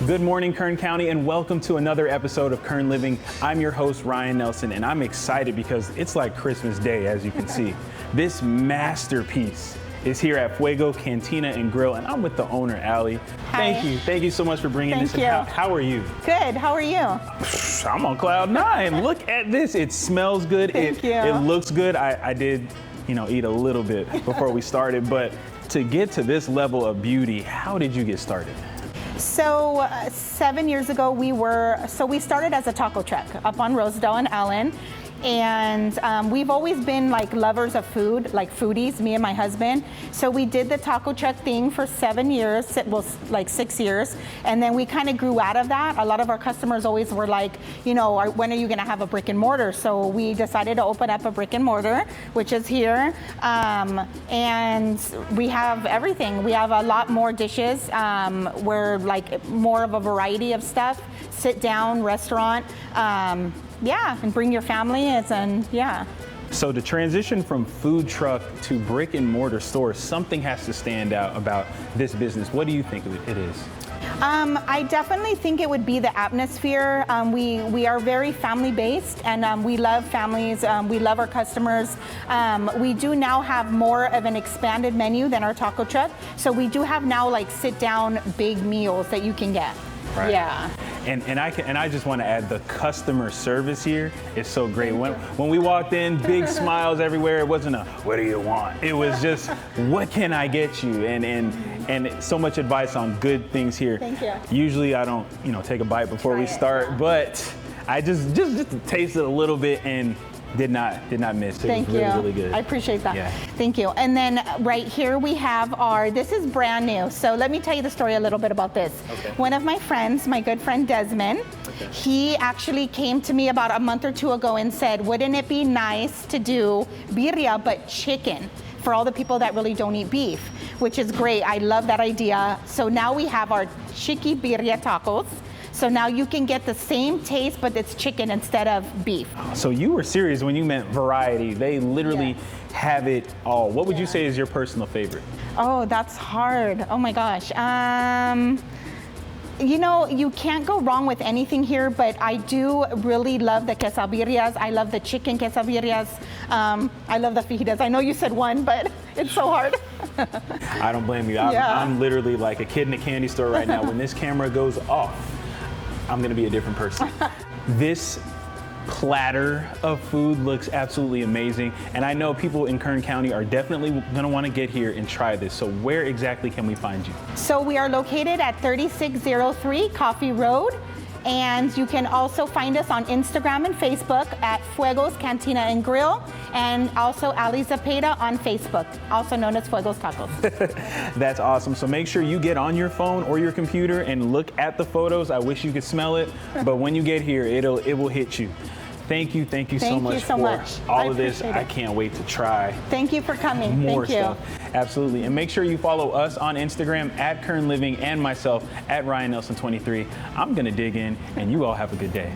Good morning, Kern County, and welcome to another episode of Kern Living. I'm your host, Ryan Nelson, and I'm excited because it's like Christmas Day, as you can see. This masterpiece is here at Fuego Cantina and Grill, and I'm with the owner, Aly. Hi. Thank you so much for bringing this in. How are you? Good, how are you? I'm on cloud nine. Look at this, it smells good. Thank you. It looks good. I did, eat a little bit before we started, but to get to this level of beauty, how did you get started? So 7 years ago, we started as a taco truck up on Rosedale and Allen. And we've always been like lovers of food, like foodies, me and my husband. So we did the taco truck thing for 7 years, well, like 6 years. And then we kind of grew out of that. A lot of our customers always were like, when are you gonna have a brick and mortar? So we decided to open up a brick and mortar, which is here. And we have everything. We have a lot more dishes. We're like more of a variety of stuff, sit down restaurant. And bring your family So to transition from food truck to brick and mortar store, something has to stand out about this business. What do you think it is? I definitely think it would be the atmosphere. We are very family based, and we love families. We love our customers. We do now have more of an expanded menu than our taco truck. So we do have now like sit down big meals that you can get. Right. Yeah. And I just want to add, the customer service here is so great. When we walked in, big smiles everywhere. It wasn't a what do you want? It was just what can I get you? And so much advice on good things here. Thank you. Usually I don't take a bite before we start, but I just tasted a little bit and did not miss. It was really good. I appreciate that. Yeah. Thank you. And then right here we have this is brand new. So let me tell you the story a little bit about this. Okay. One of my friends, my good friend Desmond, he actually came to me about a month or two ago and said, wouldn't it be nice to do birria but chicken for all the people that really don't eat beef, which is great. I love that idea. So now we have our chicky birria tacos. So now you can get the same taste, but it's chicken instead of beef. So you were serious when you meant variety. They literally have it all. What would you say is your personal favorite? Oh, that's hard. Oh my gosh. You can't go wrong with anything here, but I do really love the quesadillas. I love the chicken quesadillas. I love the fajitas. I know you said one, but it's so hard. I don't blame you. I'm literally like a kid in a candy store right now. When this camera goes off, I'm gonna be a different person. This platter of food looks absolutely amazing, and I know people in Kern County are definitely gonna wanna get here and try this. So where exactly can we find you? So we are located at 3603 Coffee Road, and you can also find us on Instagram and Facebook at Fuegos Cantina and Grill, and also Aly Zepeda on Facebook, also known as Fuegos Tacos. That's awesome. So make sure you get on your phone or your computer and look at the photos. I wish you could smell it, but when you get here, it will hit you. Thank you so much for all of this. I can't wait to try. Thank you for coming. More Thank you. stuff. Absolutely. And make sure you follow us on Instagram at Kern Living and myself at Ryan Nelson 23. I'm going to dig in, and you all have a good day.